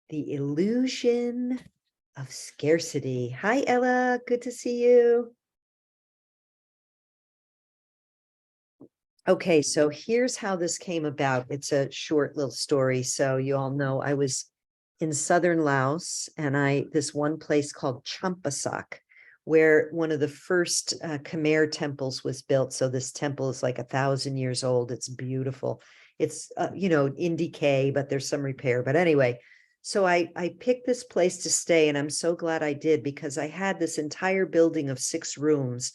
The Illusion of Scarcity. Hi, Ella. Good to see you. Okay, so here's how this came about. It's a short little story. So you all know I was in southern Laos, and this one place called Champasak, where one of the first Khmer temples was built. So this temple is like 1,000 years old. It's beautiful. It's in decay, but there's some repair. But anyway, so I picked this place to stay, and I'm so glad I did, because I had this entire building of 6 rooms.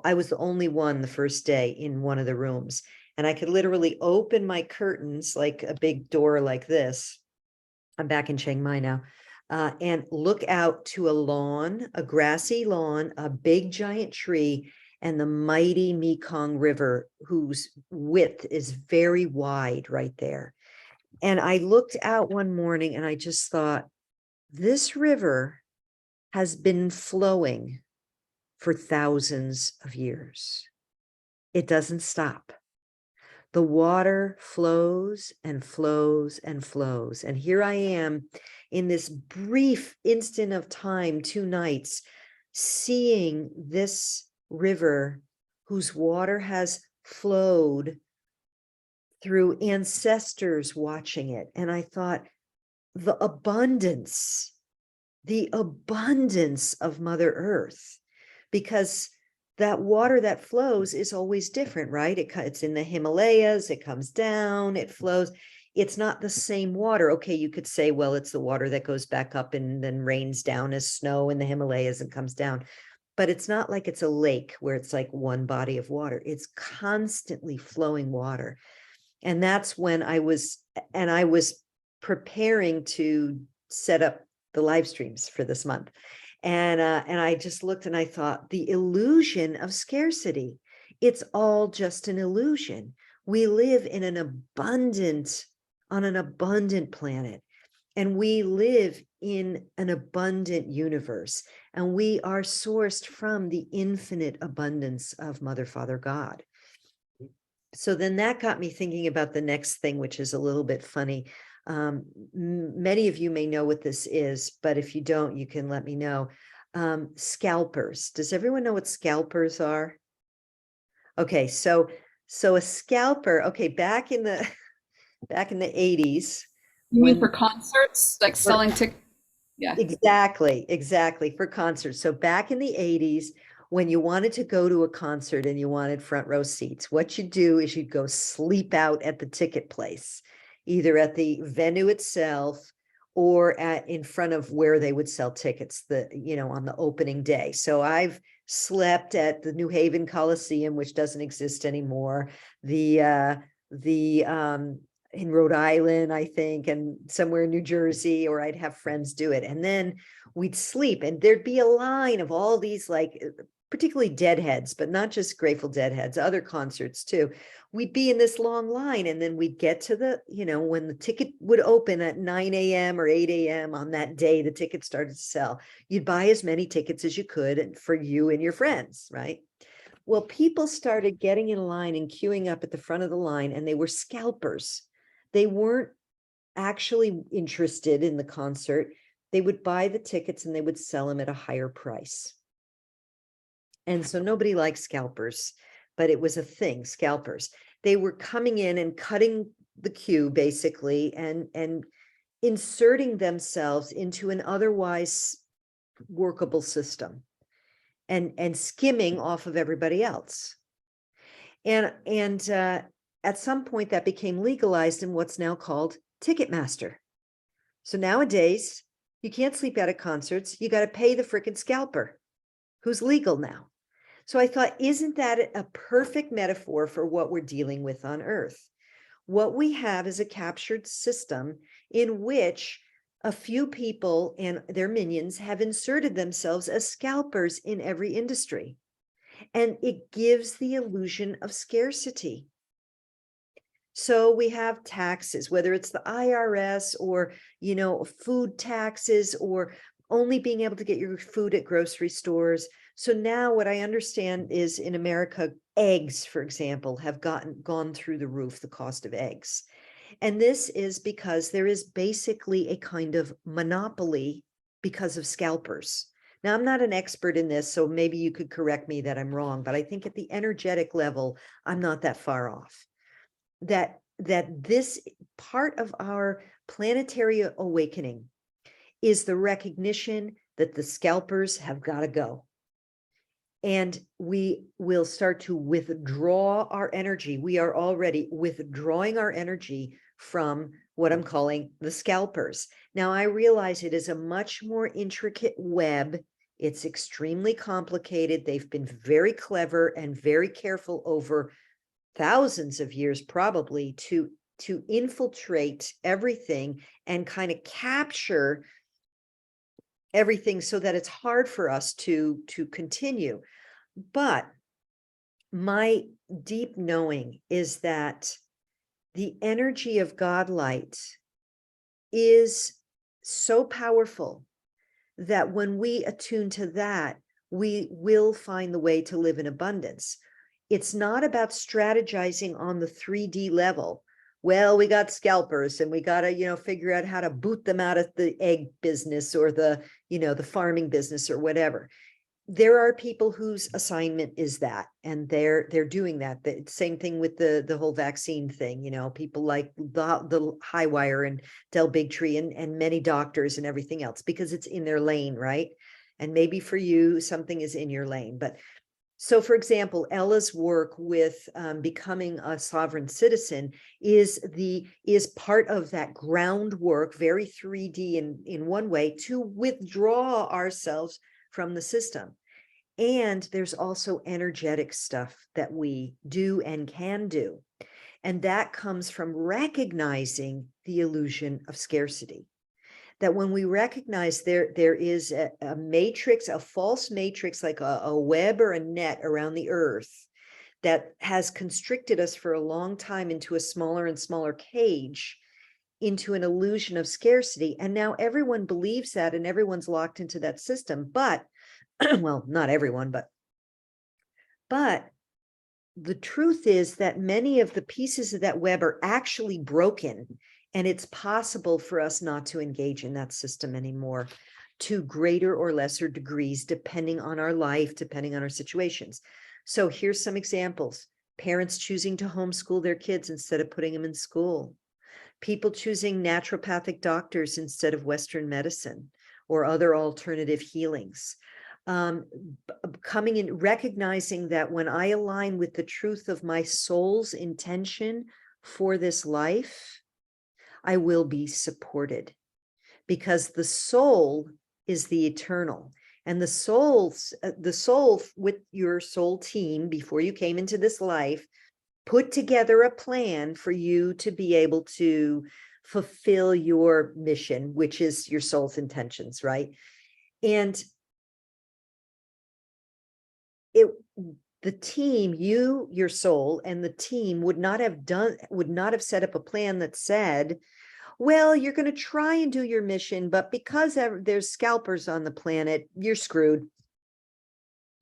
I was the only one the first day in one of the rooms, and I could literally open my curtains like a big door like this. I'm back in Chiang Mai now, and look out to a lawn, a grassy lawn, a big giant tree, and the mighty Mekong River, whose width is very wide right there. And I looked out one morning and I just thought, this river has been flowing for thousands of years. It doesn't stop. The water flows and flows and flows. And here I am in this brief instant of time, 2 nights, seeing this river whose water has flowed through ancestors watching it. And I thought, the abundance of Mother Earth, because that water that flows is always different, right? It's in the Himalayas, it comes down, it flows. It's not the same water. Okay, you could say, well, it's the water that goes back up and then rains down as snow in the Himalayas and comes down. But it's not like it's a lake where it's like one body of water. It's constantly flowing water. And that's when I was preparing to set up the live streams for this month. And I just looked and I thought, the illusion of scarcity. It's all just an illusion. We live in on an abundant planet, and we live in an abundant universe, and we are sourced from the infinite abundance of Mother, Father, God. So then that got me thinking about the next thing, which is a little bit funny. Many of you may know what this is, but if you don't, you can let me know. Scalpers. Does everyone know what scalpers are? Okay, so a scalper. Okay, back in the 80s. You mean for concerts, like selling tickets? Yeah. Exactly, for concerts. So back in the 80s, when you wanted to go to a concert and you wanted front row seats, what you do is you'd go sleep out at the ticket place, either at the venue itself or in front of where they would sell tickets, on the opening day. So I've slept at the New Haven Coliseum, which doesn't exist anymore, in Rhode Island, I think, and somewhere in New Jersey, or I'd have friends do it. And then we'd sleep, and there'd be a line of all these, like, particularly Deadheads, but not just Grateful Deadheads, other concerts too. We'd be in this long line, and then we'd get to when the ticket would open at 9 a.m. or 8 a.m. on that day, the tickets started to sell. You'd buy as many tickets as you could for you and your friends, right? Well, people started getting in line and queuing up at the front of the line, and they were scalpers. They weren't actually interested in the concert. They would buy the tickets and they would sell them at a higher price. And so nobody likes scalpers, but it was a thing, scalpers. They were coming in and cutting the queue, basically, and inserting themselves into an otherwise workable system, and skimming off of everybody else. And at some point that became legalized in what's now called Ticketmaster. So nowadays, you can't sleep out at concerts. You got to pay the frickin' scalper, who's legal now. So I thought, isn't that a perfect metaphor for what we're dealing with on Earth? What we have is a captured system in which a few people and their minions have inserted themselves as scalpers in every industry. And it gives the illusion of scarcity. So we have taxes, whether it's the IRS or, food taxes, or only being able to get your food at grocery stores. So now what I understand is, in America, eggs, for example, have gone through the roof, the cost of eggs. And this is because there is basically a kind of monopoly because of scalpers. Now, I'm not an expert in this, so maybe you could correct me that I'm wrong, but I think at the energetic level, I'm not that far off. That this part of our planetary awakening is the recognition that the scalpers have got to go. And we will start to withdraw our energy. We are already withdrawing our energy from what I'm calling the scalpers. Now, I realize it is a much more intricate web. It's extremely complicated. They've been very clever and very careful over thousands of years, probably, to infiltrate everything and kind of capture everything so that it's hard for us to continue. But my deep knowing is that the energy of God light is so powerful that when we attune to that, we will find the way to live in abundance. It's not about strategizing on the 3D level. Well, we got scalpers and we got to, figure out how to boot them out of the egg business or the farming business or whatever. There are people whose assignment is that, and they're doing that. The same thing with the whole vaccine thing, people like the Highwire and Del Bigtree and many doctors and everything else, because it's in their lane, right? And maybe for you, something is in your lane. But so, for example, Ella's work with becoming a sovereign citizen is part of that groundwork, very 3D in one way, to withdraw ourselves from the system. And there's also energetic stuff that we do and can do. And that comes from recognizing the illusion of scarcity. That when we recognize there is a matrix, a false matrix, like a web or a net around the earth that has constricted us for a long time into a smaller and smaller cage, into an illusion of scarcity. And now everyone believes that and everyone's locked into that system. But, well, not everyone, but the truth is that many of the pieces of that web are actually broken, and it's possible for us not to engage in that system anymore, to greater or lesser degrees, depending on our life, depending on our situations. So here's some examples. Parents choosing to homeschool their kids instead of putting them in school. People choosing naturopathic doctors instead of Western medicine or other alternative healings. Coming in, recognizing that when I align with the truth of my soul's intention for this life, I will be supported, because the soul is the eternal, and the soul with your soul team before you came into this life put together a plan for you to be able to fulfill your mission, which is your soul's intentions, right? And the team, your soul, and the team would not have set up a plan that said, well, you're going to try and do your mission, but because there's scalpers on the planet, you're screwed.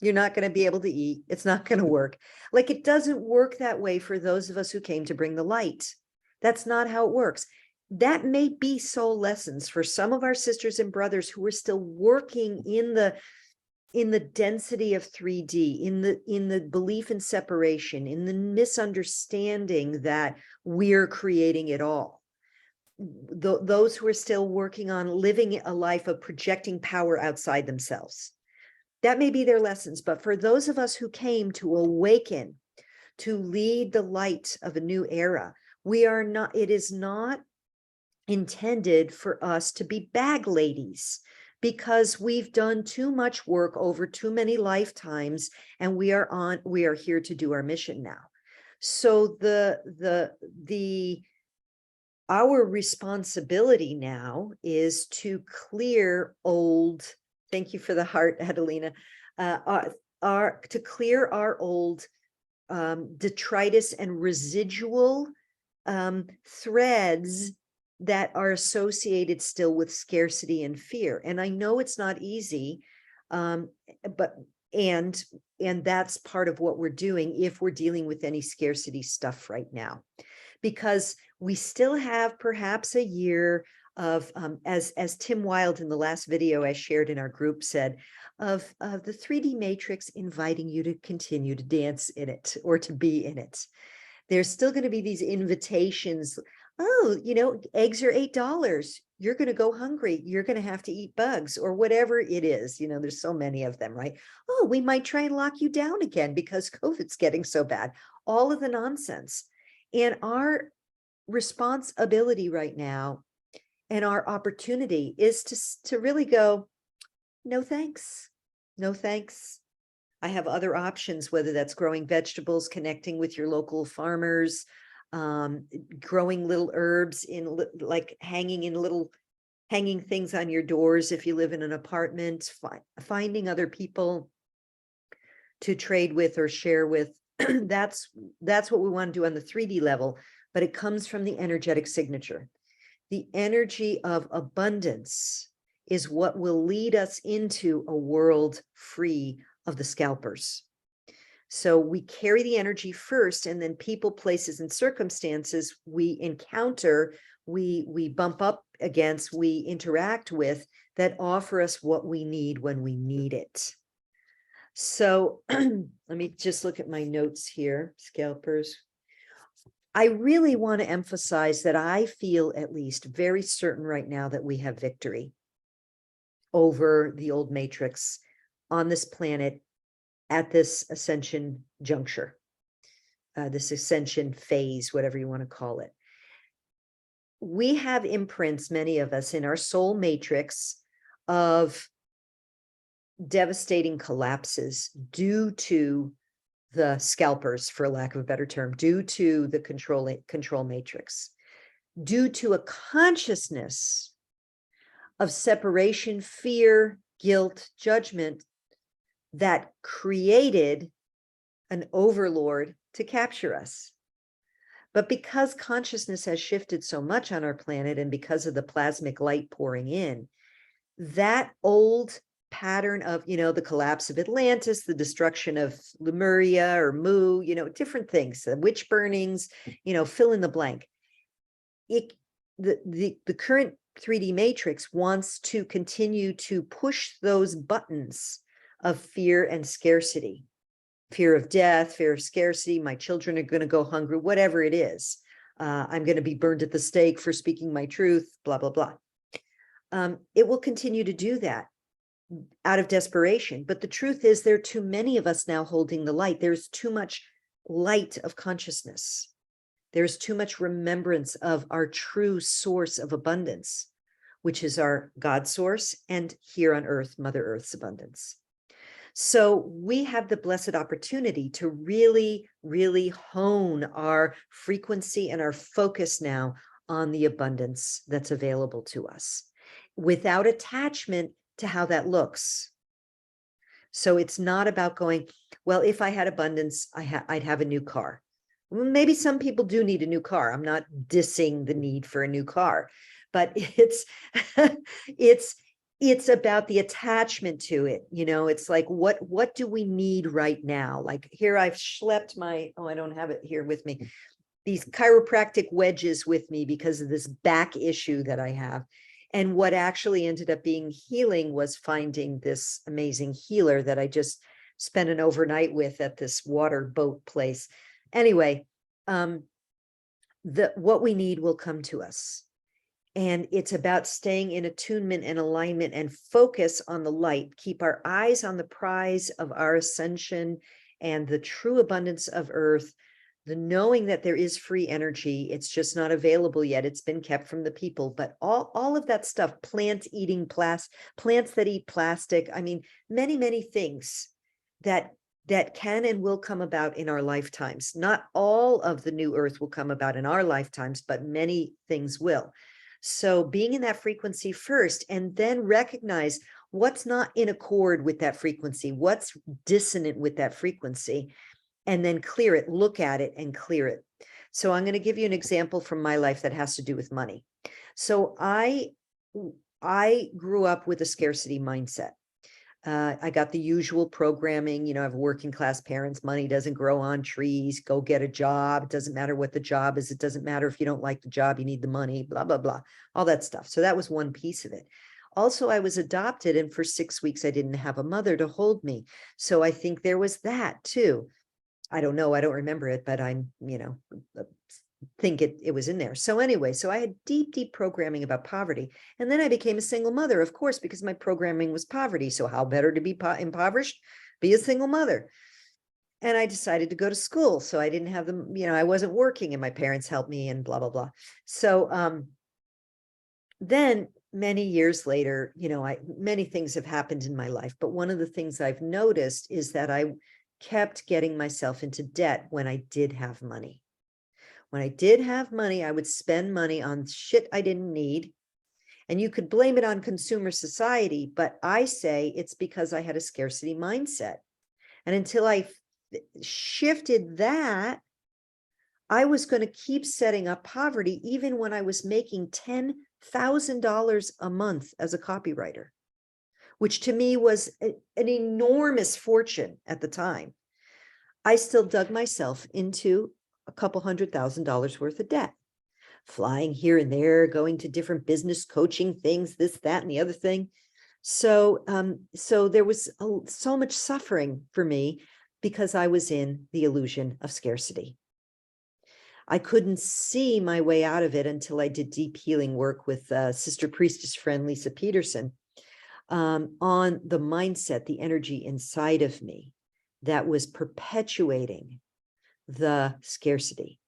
You're not going to be able to eat. It's not going to work. Like, it doesn't work that way for those of us who came to bring the light. That's not how it works. That may be soul lessons for some of our sisters and brothers who are still working in the density of 3D, in the belief in separation, in the misunderstanding that we're creating it all. Those who are still working on living a life of projecting power outside themselves. That may be their lessons, but for those of us who came to awaken, to lead the light of a new era, it is not intended for us to be bag ladies, because we've done too much work over too many lifetimes, and we are here to do our mission now. So our responsibility now is to clear old, thank you for the heart, Adelina, to clear our old detritus and residual threads that are associated still with scarcity and fear. And I know it's not easy, but that's part of what we're doing if we're dealing with any scarcity stuff right now. Because we still have perhaps a year of, as Tim Wilde in the last video I shared in our group said, of the 3D matrix inviting you to continue to dance in it or to be in it. There's still going to be these invitations. Oh, eggs are $8. You're going to go hungry. You're going to have to eat bugs or whatever it is. There's so many of them, right? Oh, we might try and lock you down again because COVID's getting so bad. All of the nonsense. And our responsibility right now and our opportunity is to really go, no thanks. No thanks. I have other options, whether that's growing vegetables, connecting with your local farmers, growing little herbs in like hanging things on your doors if you live in an apartment, finding other people to trade with or share with. That's what we want to do on the 3D level, but it comes from the energetic signature. The energy of abundance is what will lead us into a world free of the scalpers. So we carry the energy first, and then people, places, and circumstances we encounter, we bump up against, we interact with, that offer us what we need when we need it. So let me just look at my notes here, scalpers. I really want to emphasize that I feel at least very certain right now that we have victory over the old matrix on this planet at this ascension juncture, this ascension phase, whatever you want to call it. We have imprints, many of us, in our soul matrix of devastating collapses due to the scalpers, for lack of a better term, due to the control matrix, due to a consciousness of separation, fear, guilt, judgment that created an overlord to capture us. But because consciousness has shifted so much on our planet, and because of the plasmic light pouring in, that old pattern of, the collapse of Atlantis, the destruction of Lemuria or Mu, different things, the witch burnings, fill in the blank. The current 3D matrix wants to continue to push those buttons of fear and scarcity, fear of death, fear of scarcity. My children are going to go hungry, whatever it is. I'm going to be burned at the stake for speaking my truth, blah, blah, blah. It will continue to do that out of desperation. But the truth is, there are too many of us now holding the light. There's too much light of consciousness. There's too much remembrance of our true source of abundance, which is our God source, and here on earth, Mother Earth's abundance. So we have the blessed opportunity to really, really hone our frequency and our focus now on the abundance that's available to us without attachment to how that looks. So it's not about going, well, if I had abundance, I'd have a new car. Maybe some people do need a new car. I'm not dissing the need for a new car, but it's it's about the attachment to it. It's like, what do we need right now? Like here I've schlepped I don't have it here with me, these chiropractic wedges with me because of this back issue that I have. And what actually ended up being healing was finding this amazing healer that I just spent an overnight with at this water boat place. Anyway, what we need will come to us. And it's about staying in attunement and alignment and focus on the light. Keep our eyes on the prize of our ascension and the true abundance of earth, the knowing that there is free energy. It's just not available yet. It's been kept from the people. But all of that stuff, plants that eat plastic, many, many things that can and will come about in our lifetimes. Not all of the new earth will come about in our lifetimes, but many things will. So being in that frequency first, and then recognize what's not in accord with that frequency, what's dissonant with that frequency, and then clear it, look at it and clear it. So I'm going to give you an example from my life that has to do with money. So I grew up with a scarcity mindset. I got the usual programming, you know, I have working class parents, money doesn't grow on trees, go get a job. It doesn't matter what the job is. It doesn't matter if you don't like the job, you need the money, blah, blah, blah, all that stuff. So that was one piece of it. Also, I was adopted, and for 6 weeks, I didn't have a mother to hold me. So I think there was that too. I don't know. I don't remember it, but I'm, you know, think it was in there. So anyway, so I had deep programming about poverty. And then I became a single mother, of course, because my programming was poverty. So how better to be impoverished? Be a single mother. And I decided to go to school. So I didn't have them, you know, I wasn't working and my parents helped me and blah, blah, blah. So then many years later, you know, many things have happened in my life, but one of the things I've noticed is that I kept getting myself into debt when I did have money. When I did have money, I would spend money on shit I didn't need. And you could blame it on consumer society, but I say it's because I had a scarcity mindset. And until I shifted that, I was going to keep setting up poverty, even when I was making $10,000 a month as a copywriter, which to me was an enormous fortune at the time. I still dug myself into a couple $100,000 worth of debt, flying here and there, going to different business coaching things, this, that, and the other thing. So there was so much suffering for me because I was in the illusion of scarcity. I couldn't see my way out of it until I did deep healing work with Sister Priestess friend Lisa Peterson on the mindset, the energy inside of me that was perpetuating the scarcity.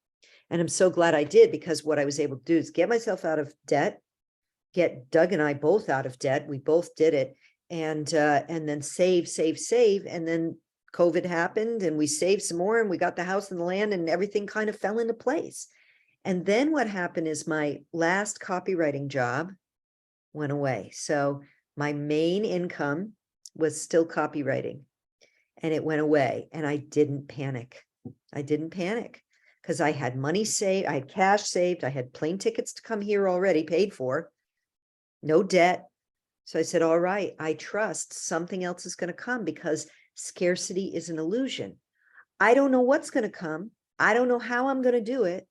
And I'm so glad I did, because what I was able to do is get myself out of debt, get Doug and I both out of debt. We both did it, and then save. And then COVID happened and we saved some more and we got the house and the land and everything kind of fell into place. And then what happened is my last copywriting job went away. So my main income was still copywriting, and it went away, and I didn't panic. I didn't panic because I had money saved. I had cash saved. I had plane tickets to come here already paid for, no debt. So I said, all right, I trust something else is going to come, because scarcity is an illusion. I don't know what's going to come. I don't know how I'm going to do it,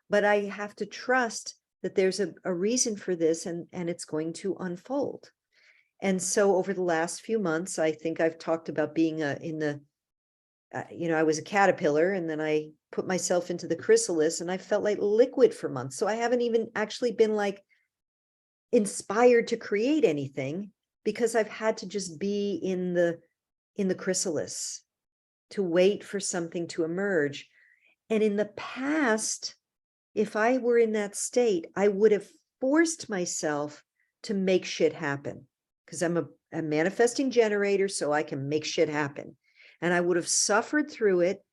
but I have to trust that there's a reason for this, and it's going to unfold. And so over the last few months, I think I've talked about being you know, I was a caterpillar, and then I put myself into the chrysalis, and I felt like liquid for months. So I haven't even actually been like inspired to create anything, because I've had to just be in the chrysalis to wait for something to emerge. And in the past, if I were in that state, I would have forced myself to make shit happen, because I'm a manifesting generator, so I can make shit happen. And I would have suffered through it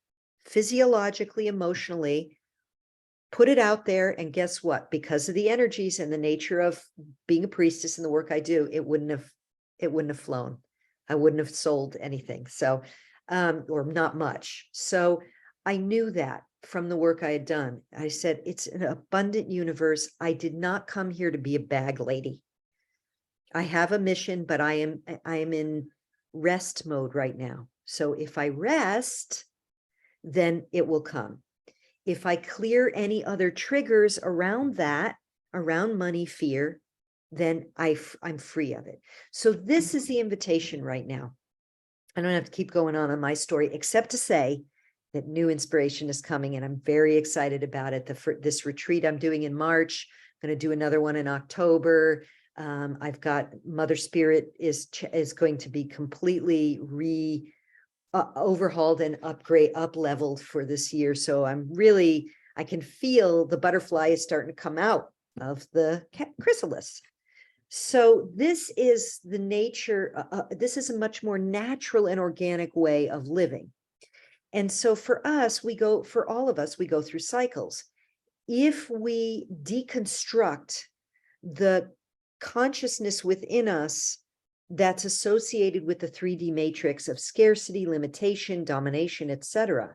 physiologically, emotionally, put it out there. And guess what? Because of the energies and the nature of being a priestess and the work I do, it wouldn't have flown. I wouldn't have sold anything. So, or not much. So I knew that from the work I had done. I said, it's an abundant universe. I did not come here to be a bag lady. I have a mission, but I am in rest mode right now. So if I rest, then it will come. If I clear any other triggers around that, around money, fear, then I'm free of it. So this is the invitation right now. I don't have to keep going on my story, except to say that new inspiration is coming, and I'm very excited about it. This retreat I'm doing in March, I'm going to do another one in October. I've got Mother Spirit is going to be completely overhauled and up-leveled for this year. So I can feel the butterfly is starting to come out of the chrysalis. So this is the nature. This is a much more natural and organic way of living. And so for all of us, we go through cycles. If we deconstruct the consciousness within us that's associated with the 3D matrix of scarcity, limitation, domination, etc.,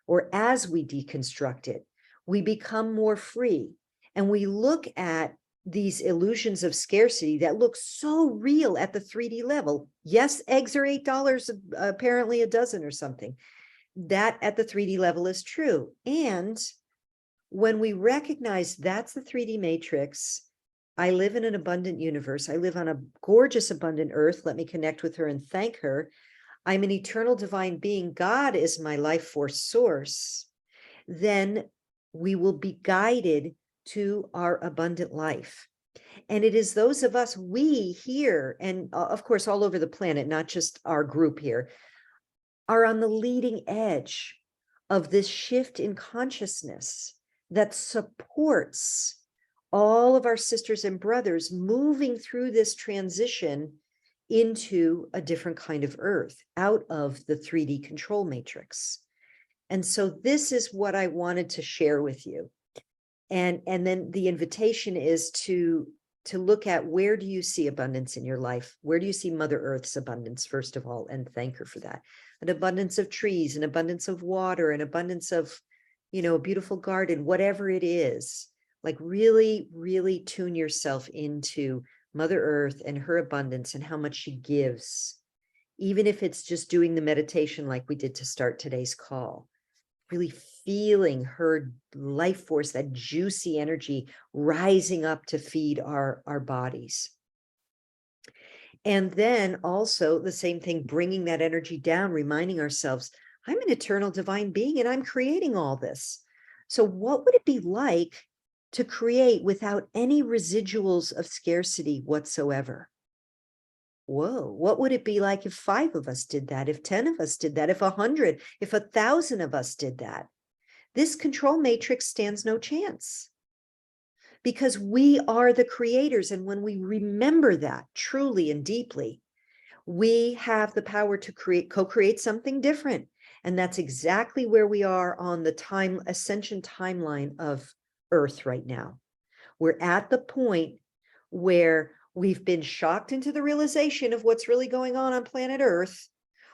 or as we deconstruct it, we become more free, and we look at these illusions of scarcity that look so real at the 3D level. Yes, eggs are $8, apparently a dozen or something. That at the 3D level is true. And when we recognize that's the 3D matrix, I live in an abundant universe. I live on a gorgeous, abundant earth. Let me connect with her and thank her. I'm an eternal divine being. God is my life force source. Then we will be guided to our abundant life. And it is those of us, we here, and of course, all over the planet, not just our group here, are on the leading edge of this shift in consciousness that supports all of our sisters and brothers moving through this transition into a different kind of earth, out of the 3D control matrix. And so this is what I wanted to share with you. And then the invitation is to look at, where do you see abundance in your life? Where do you see Mother Earth's abundance, first of all, and thank her for that. An abundance of trees, an abundance of water, an abundance of, a beautiful garden, whatever it is. Like really, really tune yourself into Mother Earth and her abundance and how much she gives, even if it's just doing the meditation like we did to start today's call. Really feeling her life force, that juicy energy rising up to feed our bodies. And then also the same thing, bringing that energy down, reminding ourselves, I'm an eternal divine being and I'm creating all this. So what would it be like to create without any residuals of scarcity whatsoever? Whoa, what would it be like if 5 of us did that, if 10 of us did that, if 100, if 1,000 of us did that? This control matrix stands no chance, because we are the creators. And when we remember that truly and deeply, we have the power to co-create something different. And that's exactly where we are on the ascension timeline of Earth right now. We're at the point where we've been shocked into the realization of what's really going on planet Earth.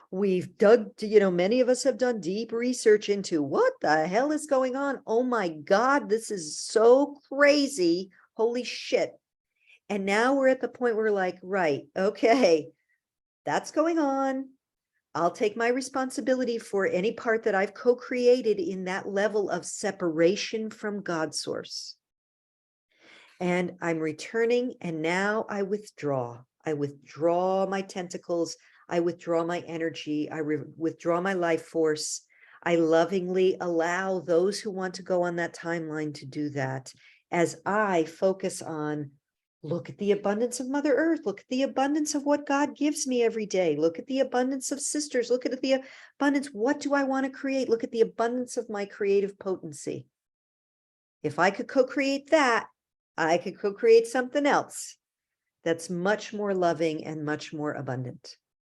We've dug, many of us have done deep research into what the hell is going on. Oh my God, this is so crazy. Holy shit. And now we're at the point where we're like, right, okay, that's going on. I'll take my responsibility for any part that I've co-created in that level of separation from God source. And I'm returning, and now I withdraw. I withdraw my tentacles. I withdraw my energy. I withdraw my life force. I lovingly allow those who want to go on that timeline to do that, as I focus on, look at the abundance of Mother Earth. Look at the abundance of what God gives me every day. Look at the abundance of sisters. Look at the abundance. What do I want to create? Look at the abundance of my creative potency. If I could co-create that, I could co-create something else that's much more loving and much more abundant.